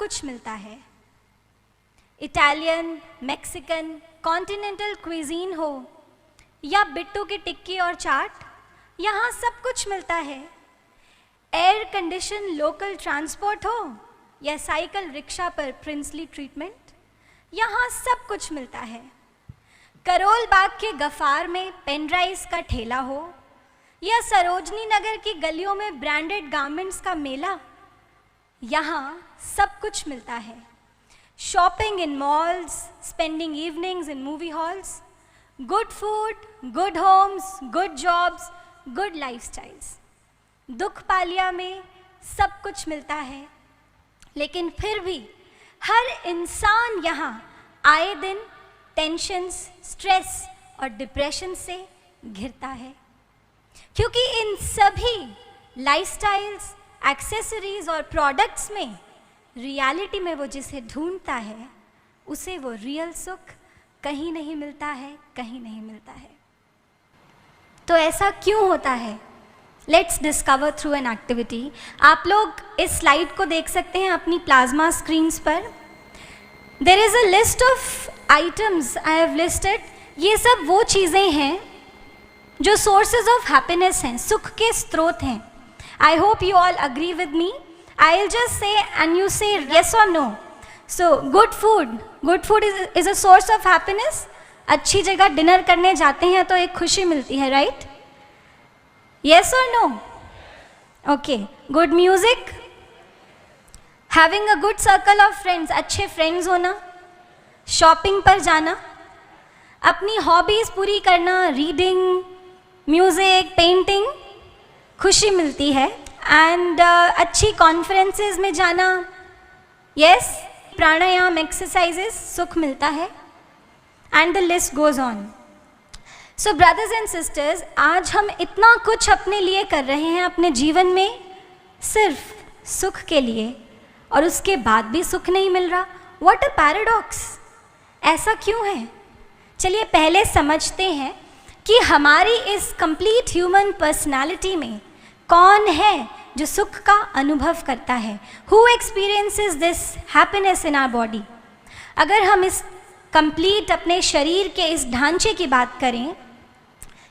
कुछ मिलता है। इटालियन, मैक्सिकन, कॉन्टिनेंटल क्विजीन हो या बिट्टू की टिक्की और चाट, यहाँ सब कुछ मिलता है। एयर कंडीशन लोकल ट्रांसपोर्ट हो या साइकिल रिक्शा पर प्रिंसली ट्रीटमेंट, यहाँ सब कुछ मिलता है। करोल बाग के गफ़ार में पेन राइस का ठेला हो या सरोजनी नगर की गलियों में ब्रांडेड गारमेंट्स का मेला, यहाँ सब कुछ मिलता है। Shopping in malls, spending evenings in movie halls, good food, good homes, good jobs, good lifestyles. दुख पालिया में सब कुछ मिलता है, लेकिन फिर भी हर इंसान यहाँ आए दिन टेंशन्स, स्ट्रेस और डिप्रेशन से घिरता है, क्योंकि इन सभी लाइफस्टाइल्स, एक्सेसरीज और प्रोडक्ट्स में रियलिटी में वो जिसे ढूंढता है उसे वो रियल सुख कहीं नहीं मिलता है, कहीं नहीं मिलता है। तो ऐसा क्यों होता है? Let's discover through an activity. आप लोग इस स्लाइड को देख सकते हैं अपनी प्लाज्मा स्क्रीन्स पर। There is a list of items I have listed. ये सब वो चीज़ें हैं जो सोर्सेज ऑफ हैप्पीनेस हैं, सुख के स्रोत हैं। I hope you all agree with me. I will just say and you say yes और no. So good food is a source of happiness. अच्छी जगह डिनर करने जाते हैं तो एक खुशी मिलती है, right? Yes or no? Okay. Good music? Having a good circle of friends, अच्छे friends होना, शॉपिंग पर जाना, अपनी हॉबीज़ पूरी करना, रीडिंग, म्यूज़िक, पेंटिंग, खुशी मिलती है। एंड अच्छी कॉन्फ्रेंसेस में जाना, यस, प्राणायाम, एक्सरसाइजेस, सुख मिलता है। And the list goes on. So brothers and sisters, आज हम इतना कुछ अपने लिए कर रहे हैं अपने जीवन में सिर्फ सुख के लिए, और उसके बाद भी सुख नहीं मिल रहा। What a paradox! ऐसा क्यों है? चलिए पहले समझते हैं कि हमारी इस कंप्लीट ह्यूमन पर्सनालिटी में कौन है जो सुख का अनुभव करता है। Who experiences this happiness in our body? अगर हम इस कंप्लीट अपने शरीर के इस ढांचे की बात करें,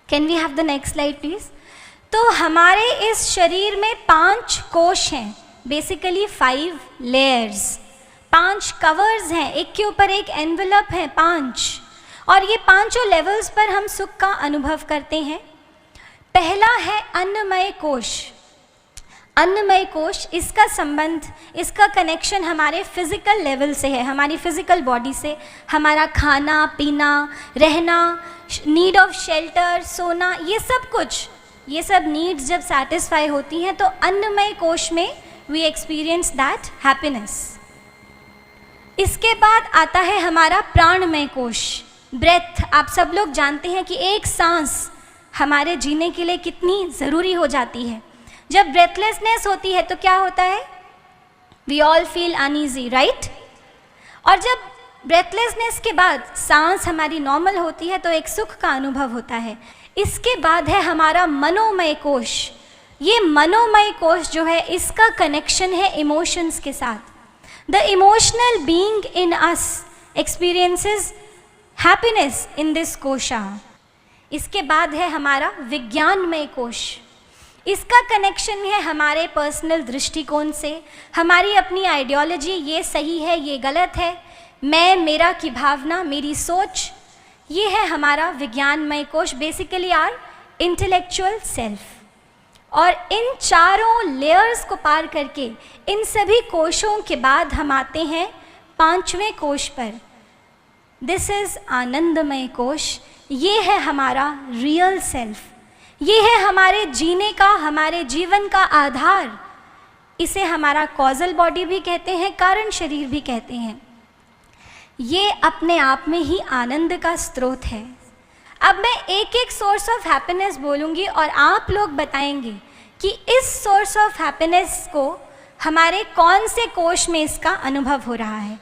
can we have the next slide please? तो हमारे इस शरीर में 5 कोश हैं, बेसिकली 5 लेयर्स, 5 कवर्स हैं, एक के ऊपर एक एनवेलप है, 5। और ये पांचों लेवल्स पर हम सुख का अनुभव करते हैं। पहला है अन्नमय कोश। अन्नमय कोश, इसका संबंध, इसका कनेक्शन हमारे फिजिकल लेवल से है, हमारी फिजिकल बॉडी से। हमारा खाना पीना, रहना, नीड ऑफ शेल्टर, सोना, ये सब कुछ, ये सब नीड्स जब सेटिस्फाई होती हैं तो अन्नमय कोश में वी एक्सपीरियंस दैट हैप्पीनेस। इसके बाद आता है हमारा प्राणमय कोश, ब्रेथ। आप सब लोग जानते हैं कि एक सांस हमारे जीने के लिए कितनी ज़रूरी हो जाती है। जब ब्रेथलेसनेस होती है तो क्या होता है? We all feel uneasy, right? और जब ब्रेथलेसनेस के बाद सांस हमारी नॉर्मल होती है तो एक सुख का अनुभव होता है। इसके बाद है हमारा मनोमय कोश। ये मनोमय कोश जो है, इसका कनेक्शन है इमोशंस के साथ। The emotional being in us experiences happiness in this कोशा। इसके बाद है हमारा विज्ञानमय कोश। इसका कनेक्शन है हमारे पर्सनल दृष्टिकोण से, हमारी अपनी आइडियोलॉजी, ये सही है, ये गलत है, मैं मेरा की भावना, मेरी सोच, ये है हमारा विज्ञानमय कोश, बेसिकली आर इंटेलेक्चुअल सेल्फ। और इन चारों लेयर्स को पार करके, इन सभी कोशों के बाद हम आते हैं 5वें कोश पर। दिस इज़ आनंदमय कोश। ये है हमारा रियल सेल्फ, ये है हमारे जीने का, हमारे जीवन का आधार। इसे हमारा कॉजल बॉडी भी कहते हैं, कारण शरीर भी कहते हैं। ये अपने आप में ही आनंद का स्रोत है। अब मैं एक एक सोर्स ऑफ हैप्पीनेस बोलूँगी और आप लोग बताएंगे कि इस सोर्स ऑफ हैप्पीनेस को हमारे कौन से कोश में इसका अनुभव हो रहा है।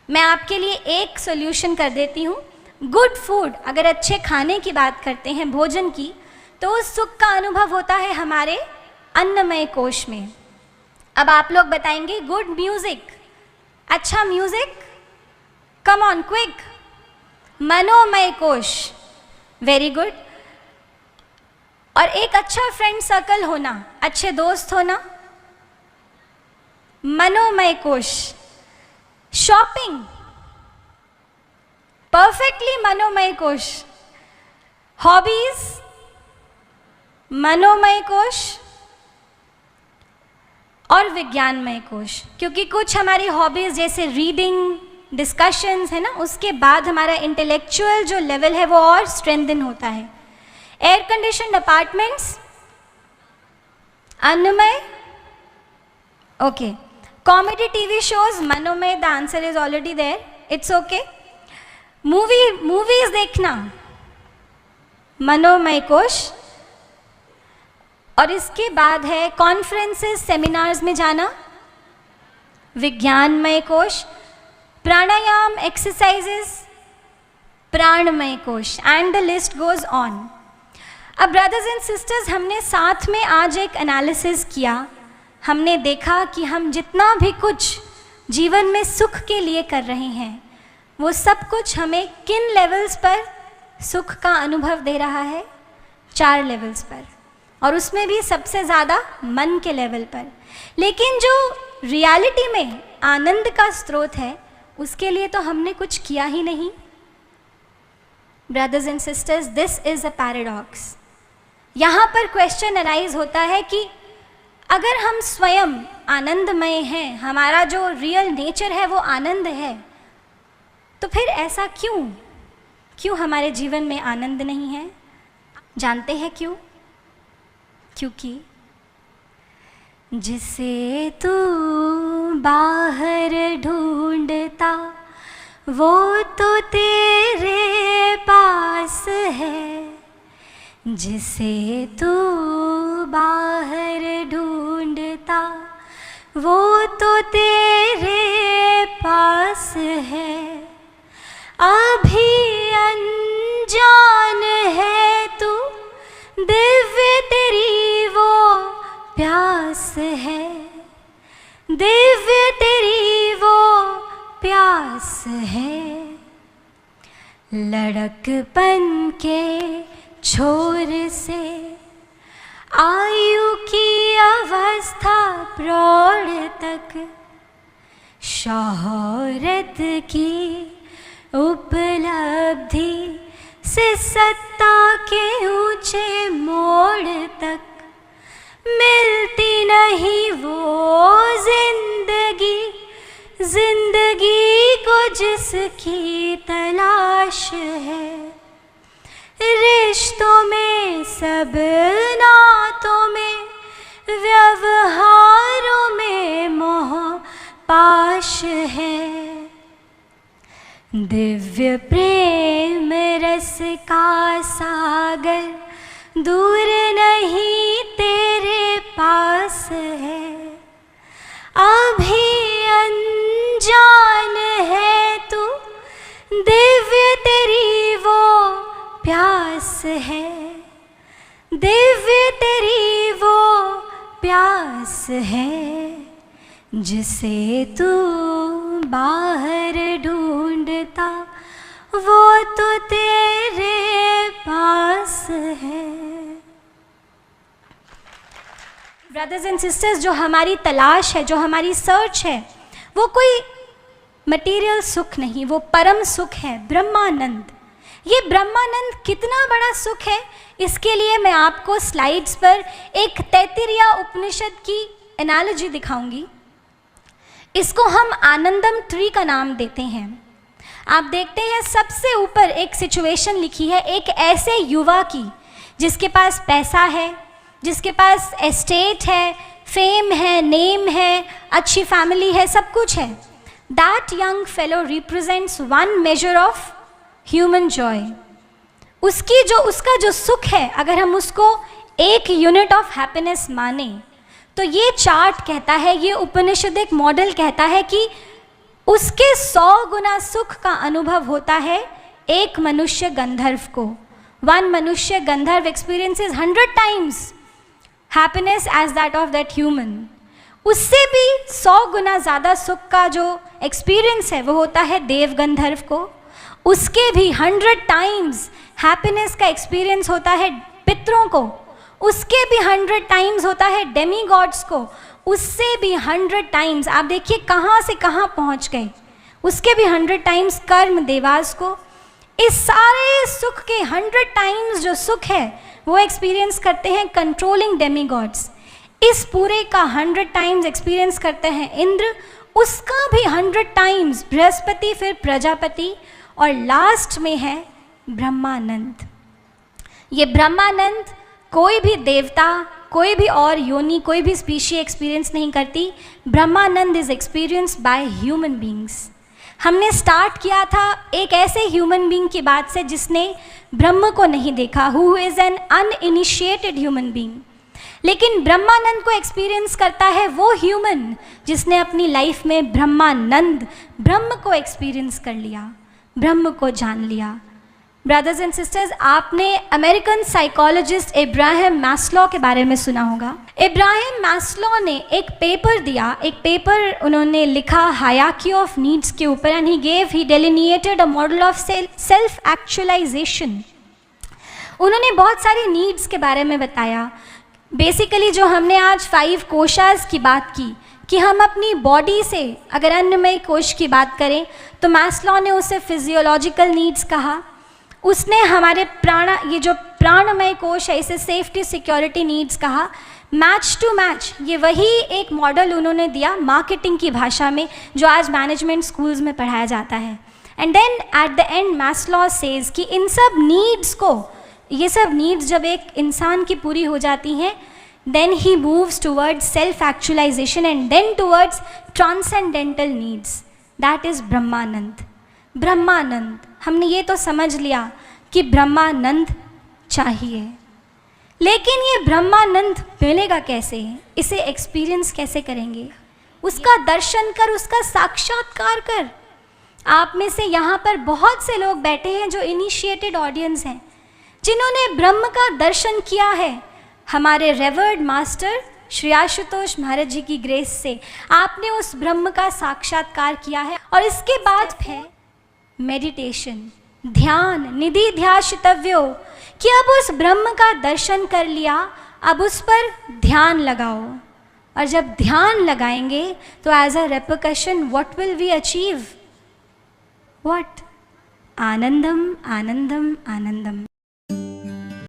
मैं आपके लिए एक सॉल्यूशन कर देती हूँ। गुड फूड, अगर अच्छे खाने की बात करते हैं, भोजन की, तो उस सुख का अनुभव होता है हमारे अन्नमय कोश में। अब आप लोग बताएंगे गुड म्यूज़िक, अच्छा म्यूजिक, कम ऑन क्विक, मनोमय कोश, वेरी गुड। और एक अच्छा फ्रेंड सर्कल होना, अच्छे दोस्त होना, मनोमय कोश। शॉपिंग, परफेक्टली मनोमय कोश। हॉबीज, मनोमय कोश और विज्ञानमय कोश, क्योंकि कुछ हमारी हॉबीज जैसे रीडिंग, डिस्कशंस है ना, उसके बाद हमारा इंटेलेक्चुअल जो लेवल है वो और स्ट्रेंथन होता है। एयर कंडीशन अपार्टमेंट्स, अन्नमय, ओके। कॉमेडी टीवी शोज, मनोमय, the answer is already there, it's okay. Movies देखना, मनोमय कोश। और इसके बाद है कॉन्फ्रेंसेस, सेमिनार्स में जाना, विज्ञानमय कोश। प्राणायाम, एक्सरसाइजेस, प्राणमय कोश, and the list goes on. अब ब्रदर्स एंड सिस्टर्स, हमने साथ में आज एक एनालिसिस किया। हमने देखा कि हम जितना भी कुछ जीवन में सुख के लिए कर रहे हैं, वो सब कुछ हमें किन लेवल्स पर सुख का अनुभव दे रहा है? 4 लेवल्स पर, और उसमें भी सबसे ज़्यादा मन के लेवल पर। लेकिन जो रियलिटी में आनंद का स्रोत है, उसके लिए तो हमने कुछ किया ही नहीं। Brothers and sisters, this is a paradox. यहाँ पर क्वेश्चन अराइज होता है कि अगर हम स्वयं आनंदमय हैं, हमारा जो रियल नेचर है वो आनंद है, तो फिर ऐसा क्यों हमारे जीवन में आनंद नहीं है? जानते हैं क्यों? क्योंकि जिसे तू बाहर ढूंढता वो तो तेरे पास है, जिसे तू बाहर ढूंढता वो तो तेरे पास है। अभी अनजान है तू, दिव्य तेरी वो प्यास है, दिव्य तेरी वो प्यास है। लड़कपन के छोर से आयु की अवस्था प्रौढ़ तक, शोहरत की उपलब्धि से सत्ता के ऊंचे मोड़ तक, मिलती नहीं वो जिंदगी, जिंदगी को जिसकी तलाश है। रिश्तों में, सब नातों में, व्यवहारों में मोह पाश है। दिव्य प्रेम रस का सागर दूर नहीं तेरे पास है। अभी अनजान है तू, दिव्य तेरी वो प्यास है, दिव्य तेरी वो प्यास है। जिसे तू बाहर ढूंढता वो तो तेरे पास है। ब्रदर्स एंड सिस्टर्स, जो हमारी तलाश है, जो हमारी सर्च है, वो कोई मटेरियल सुख नहीं, वो परम सुख है, ब्रह्मानंद। ये ब्रह्मानंद कितना बड़ा सुख है, इसके लिए मैं आपको स्लाइड्स पर एक तैत्तिरीय उपनिषद की एनालॉजी दिखाऊंगी। इसको हम आनंदम ट्री का नाम देते हैं। आप देखते हैं सबसे ऊपर एक सिचुएशन लिखी है एक ऐसे युवा की जिसके पास पैसा है, जिसके पास एस्टेट है, फेम है, नेम है, अच्छी फैमिली है, सब कुछ है। That young fellow represents one measure of human Joy. उसका जो सुख है, अगर हम उसको एक यूनिट ऑफ हैप्पीनेस माने, तो ये चार्ट कहता है, ये उपनिषद एक मॉडल कहता है कि उसके 100 गुना सुख का अनुभव होता है एक मनुष्य गंधर्व को। वन मनुष्य गंधर्व experiences 100 times happiness as that of that human. उससे भी 100 गुना ज़्यादा सुख का जो एक्सपीरियंस है वो होता है देव गंधर्व को, उसके भी 100 टाइम्स हैप्पीनेस का एक्सपीरियंस होता है पितरों को, उसके भी 100 टाइम्स होता है डेमी गॉड्स को, उससे भी 100 टाइम्स, आप देखिए कहाँ से कहाँ पहुँच गए, उसके भी 100 टाइम्स कर्म देवास को। इस सारे सुख के 100 टाइम्स जो सुख है वो एक्सपीरियंस करते हैं कंट्रोलिंग डेमी गॉड्स। इस पूरे का 100 टाइम्स एक्सपीरियंस करते हैं इंद्र, उसका भी 100 टाइम्स बृहस्पति, फिर प्रजापति, और लास्ट में है ब्रह्मानंद। ये ब्रह्मानंद कोई भी देवता, कोई भी और योनि, कोई भी स्पीशी एक्सपीरियंस नहीं करती। ब्रह्मानंद is experience by human beings. हमने स्टार्ट किया था एक ऐसे ह्यूमन बींग की बात से जिसने ब्रह्म को नहीं देखा, who is an uninitiated human being. लेकिन ब्रह्मानंद को एक्सपीरियंस करता है वो ह्यूमन जिसने अपनी लाइफ में ब्रह्मानंद, ब्रह्म को एक्सपीरियंस कर लिया, ब्रह्म को जान लिया। ब्रदर्स एंड सिस्टर्स, आपने अमेरिकन साइकोलॉजिस्ट इब्राहिम मैस्लो के बारे में सुना होगा। इब्राहिम मैस्लो ने एक पेपर दिया, एक पेपर उन्होंने लिखा हायरार्की ऑफ नीड्स के ऊपर, and he delineated a model of self actualisation. उन्होंने बहुत सारी नीड्स के बारे में बताया। बेसिकली जो हमने आज 5 कोशास की बात की कि हम अपनी बॉडी से अगर अन्नमय कोश की बात करें तो मैस्लो ने उसे फिजियोलॉजिकल नीड्स कहा। उसने हमारे ये जो प्राणमय कोश है इसे सेफ्टी सिक्योरिटी नीड्स कहा। मैच टू मैच ये वही एक मॉडल उन्होंने दिया मार्केटिंग की भाषा में जो आज मैनेजमेंट स्कूल्स में पढ़ाया जाता है। And then at the end Maslow says कि इन सब नीड्स को, ये सब नीड्स जब एक इंसान की पूरी हो जाती हैं, then he moves towards self actualisation and then towards transcendental needs, that is ब्रह्मानंद। ब्रह्मानंद, हमने ये तो समझ लिया कि ब्रह्मानंद चाहिए, लेकिन ये ब्रह्मानंद मिलेगा कैसे, इसे एक्सपीरियंस कैसे करेंगे? उसका दर्शन कर, उसका साक्षात्कार कर। आप में से यहाँ पर बहुत से लोग बैठे हैं जो इनिशिएटेड ऑडियंस हैं, जिन्होंने ब्रह्म का दर्शन किया है हमारे रेवर्ड मास्टर श्री आशुतोष महाराज जी की ग्रेस से। आपने उस ब्रह्म का साक्षात्कार किया है और इसके बाद है मेडिटेशन, ध्यान, निधि ध्याशितव्यो, कि अब उस ब्रह्म का दर्शन कर लिया, अब उस पर ध्यान लगाओ। और जब ध्यान लगाएंगे तो as a repercussion what will we achieve? What? आनंदम आनंदम आनंदम।